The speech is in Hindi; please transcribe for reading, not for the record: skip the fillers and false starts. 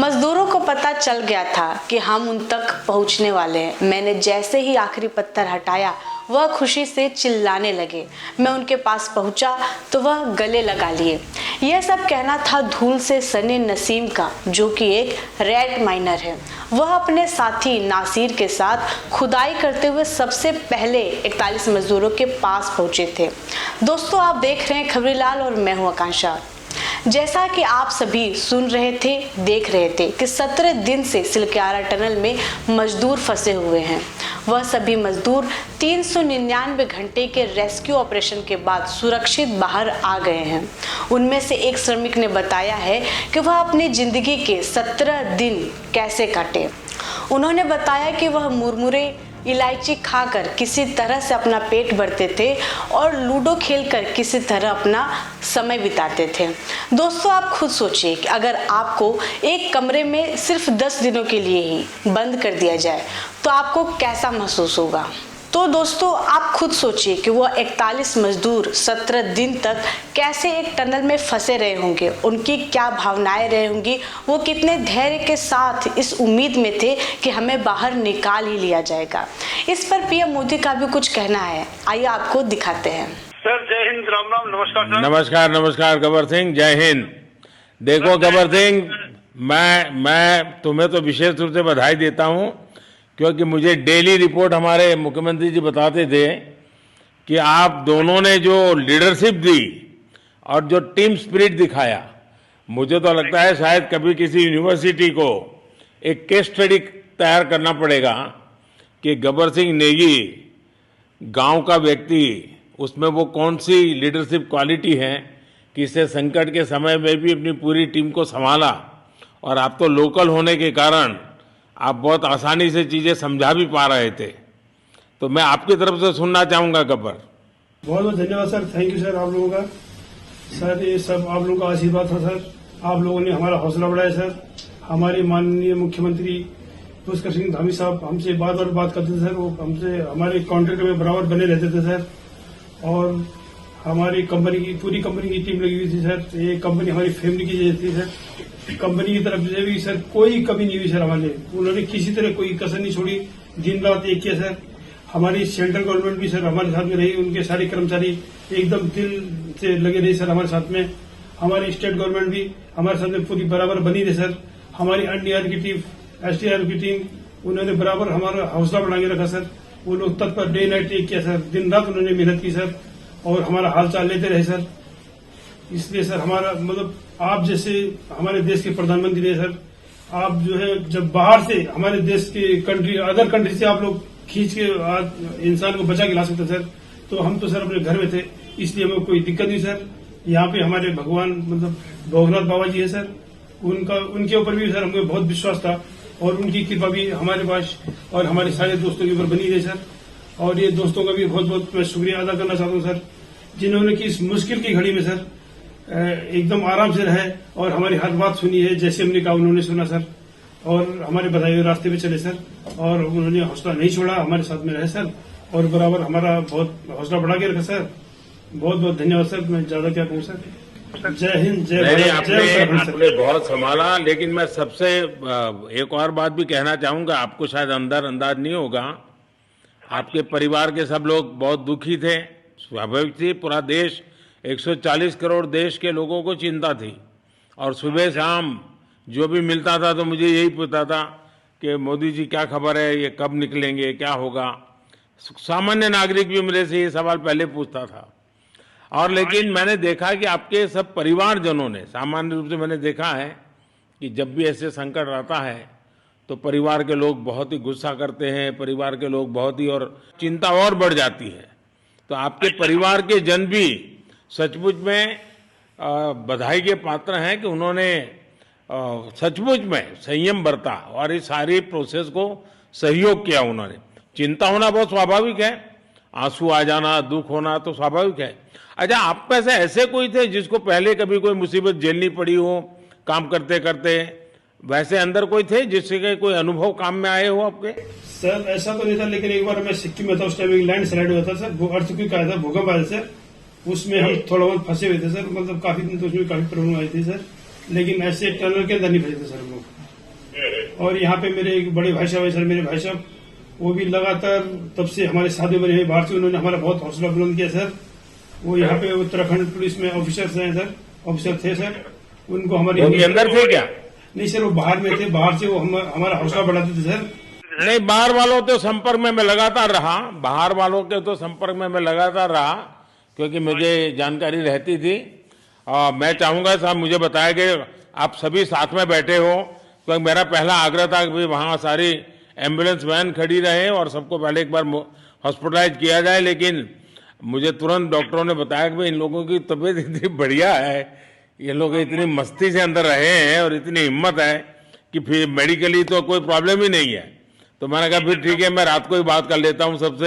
मजदूरों को पता चल गया था कि हम उन तक पहुंचने वाले हैं। मैंने जैसे ही आखिरी पत्थर हटाया, वह खुशी से चिल्लाने लगे। मैं उनके पास पहुंचा तो वह गले लगा लिए। यह सब कहना था धूल से सने नसीम का, जो कि एक रेड माइनर है। वह अपने साथी नासिर के साथ खुदाई करते हुए सबसे पहले 41 मजदूरों के पास पहुंचे थे। दोस्तों, आप देख रहे हैं खबरीलाल और मैं हूं आकांक्षा। जैसा कि आप सभी सुन रहे थे, देख रहे थे कि 17 दिन से सिलक्यारा टनल में मजदूर फंसे हुए हैं। वह सभी मजदूर 399 घंटे के रेस्क्यू ऑपरेशन के बाद सुरक्षित बाहर आ गए हैं। उनमें से एक श्रमिक ने बताया है कि वह अपनी जिंदगी के 17 दिन कैसे काटे। उन्होंने बताया कि वह मुरमुरे इलायची खाकर किसी तरह से अपना पेट भरते थे और लूडो खेलकर किसी तरह अपना समय बिताते थे। दोस्तों, आप खुद सोचिए कि अगर आपको एक कमरे में सिर्फ 10 दिनों के लिए ही बंद कर दिया जाए तो आपको कैसा महसूस होगा। तो दोस्तों, आप खुद सोचिए कि वह 41 मजदूर 17 दिन तक कैसे एक टनल में फंसे रहे होंगे, उनकी क्या भावनाएं रही होंगी, वो कितने धैर्य के साथ इस उम्मीद में थे कि हमें बाहर निकाल ही लिया जाएगा। इस पर पीएम मोदी का भी कुछ कहना है, आइए आपको दिखाते हैं। सर जय हिंद, राम राम, नमस्कार सर। नमस्कार नमस्कार गबर सिंह, जय हिंद। देखो गबर सिंह, मैं तुम्हें तो विशेष रूप से बधाई देता हूं, क्योंकि मुझे डेली रिपोर्ट हमारे मुख्यमंत्री जी बताते थे कि आप दोनों ने जो लीडरशिप दी और जो टीम स्पिरिट दिखाया, मुझे तो लगता है शायद कभी किसी यूनिवर्सिटी को एक केस स्टडी तैयार करना पड़ेगा कि गबर सिंह नेगी गांव का व्यक्ति, उसमें वो कौन सी लीडरशिप क्वालिटी है कि इससे संकट के समय में भी अपनी पूरी टीम को संभाला। और आप तो लोकल होने के कारण आप बहुत आसानी से चीजें समझा भी पा रहे थे। तो मैं आपकी तरफ से सुनना चाहूंगा गब्बर। बहुत बहुत धन्यवाद सर, थैंक यू सर। आप लोगों का सर, ये सब आप लोगों का आशीर्वाद था सर। आप लोगों ने हमारा हौसला बढ़ाया सर। हमारे माननीय मुख्यमंत्री पुष्कर सिंह धामी साहब हमसे बात करते थे सर। वो हमसे हमारे कॉन्ट्रैक्ट में बराबर बने रहते थे सर। और हमारी कंपनी की पूरी कंपनी की टीम लगी हुई थी सर। ये कंपनी हमारी फैमिली की जैसी थी सर। कंपनी की तरफ से भी सर कोई कमी नहीं हुई सर हमारे। उन्होंने किसी तरह कोई कसर नहीं छोड़ी, दिन रात एक किया सर। हमारी सेंट्रल गवर्नमेंट भी सर हमारे साथ में रही, उनके सारे कर्मचारी एकदम दिल से लगे रहे सर हमारे साथ में। हमारी स्टेट गवर्नमेंट भी हमारे साथ में पूरी बराबर बनी रही सर। हमारी एनडीआर की टीम, एसडीआर की टीम, उन्होंने बराबर हमारा हौसला बढ़ा के रखा सर। वो लोग तत्पर डे नाइट एक किया सर, दिन रात उन्होंने मेहनत की सर और हमारा हालचाल लेते रहे सर। इसलिए सर हमारा मतलब आप जैसे हमारे देश के प्रधानमंत्री है सर। आप जो है जब बाहर से हमारे देश के कंट्री, अदर कंट्री से आप लोग खींच के इंसान को बचा के ला सकते सर। तो हम तो सर अपने घर में थे, इसलिए हमें कोई दिक्कत नहीं सर। यहाँ पे हमारे भगवान मतलब भोगनाथ बाबा जी है सर, उनके ऊपर भी सर हमें बहुत विश्वास था और उनकी कृपा भी हमारे पास और हमारे सारे दोस्तों के ऊपर बनी रही सर। और ये दोस्तों का भी बहुत बहुत मैं शुक्रिया अदा करना चाहता हूँ सर, जिन्होंने कि इस मुश्किल की घड़ी में सर एकदम आराम से रहे और हमारी हर बात सुनी है। जैसे हमने कहा उन्होंने सुना सर और हमारे बताए हुए रास्ते पे चले सर। और उन्होंने हौसला नहीं छोड़ा, हमारे साथ में रहे सर और बराबर हमारा बहुत हौसला बढ़ा के रखा सर। बहुत बहुत धन्यवाद सर। मैं ज्यादा क्या कहूँ सर। जय हिंद, जय भारत, जय उत्तराखंड। आपने बहुत संभाला, लेकिन मैं सबसे एक और बात भी कहना चाहूंगा। आपको शायद अंदाज नहीं होगा, आपके परिवार के सब लोग बहुत दुखी थे। स्वाभाविक थी, पूरा देश 140 करोड़ देश के लोगों को चिंता थी। और सुबह शाम जो भी मिलता था तो मुझे यही पूछता था कि मोदी जी क्या खबर है, ये कब निकलेंगे, क्या होगा। सामान्य नागरिक भी मेरे से ये सवाल पहले पूछता था। और लेकिन मैंने देखा कि आपके सब परिवारजनों ने, सामान्य रूप से मैंने देखा है कि जब भी ऐसे संकट आता है तो परिवार के लोग बहुत ही गुस्सा करते हैं, परिवार के लोग बहुत ही, और चिंता और बढ़ जाती है। तो आपके परिवार के जन भी सचमुच में बधाई के पात्र हैं कि उन्होंने सचमुच में संयम बरता और इस सारी प्रोसेस को सहयोग किया। उन्होंने, चिंता होना बहुत स्वाभाविक है, आंसू आ जाना, दुख होना तो स्वाभाविक है। अच्छा, आप में से ऐसे कोई थे जिसको पहले कभी कोई मुसीबत झेलनी पड़ी हो काम करते करते? वैसे अंदर कोई थे जिससे कोई अनुभव काम में आए हो आपके? सर ऐसा तो नहीं था, लेकिन एक बार मैं सिक्किम में था, उस टाइम लैंड स्लाइड हुआ था सर, अर्थक्वेक आया था, भूकंप आया सर। उसमें हम थोड़ा बहुत फंसे हुए थे सर, मतलब काफी दिन तो उसमें काफी प्रॉब्लम आई थी सर। लेकिन ऐसे टनल के अंदर नहीं फंसे थे सर हम लोग। और यहाँ पे मेरे एक बड़े भाई साहब है सर, मेरे भाई साहब वो भी लगातार तब से हमारे साथ बने हैं बाहर से, उन्होंने हमारा बहुत हौसला बुलंद किया सर। वो यहाँ पे उत्तराखंड पुलिस में ऑफिसर्स हैं सर, ऑफिसर थे सर, उनको हमारी वो भी अंदर थे क्या? नहीं सर, वो बाहर में थे, बाहर से वो हमारा हौसला बढ़ाते थे सर। नहीं, बाहर वालों तो संपर्क में मैं लगातार रहा, बाहर वालों के तो संपर्क में मैं लगातार रहा, क्योंकि मुझे जानकारी रहती थी। और मैं चाहूंगा साहब मुझे बताया कि आप सभी साथ में बैठे हो, क्योंकि मेरा पहला आग्रह था कि वहां सारी एम्बुलेंस वैन खड़ी रहे और सबको पहले एक बार हॉस्पिटलाइज किया जाए। लेकिन मुझे तुरंत डॉक्टरों ने बताया कि भाई इन लोगों की तबीयत इतनी बढ़िया है, ये लोग इतनी मस्ती से अंदर रहे हैं और इतनी हिम्मत है कि फिर मेडिकली तो कोई प्रॉब्लम ही नहीं है। तो मैंने कहा फिर ठीक है, मैं रात को ही बात कर लेता हूं सबसे।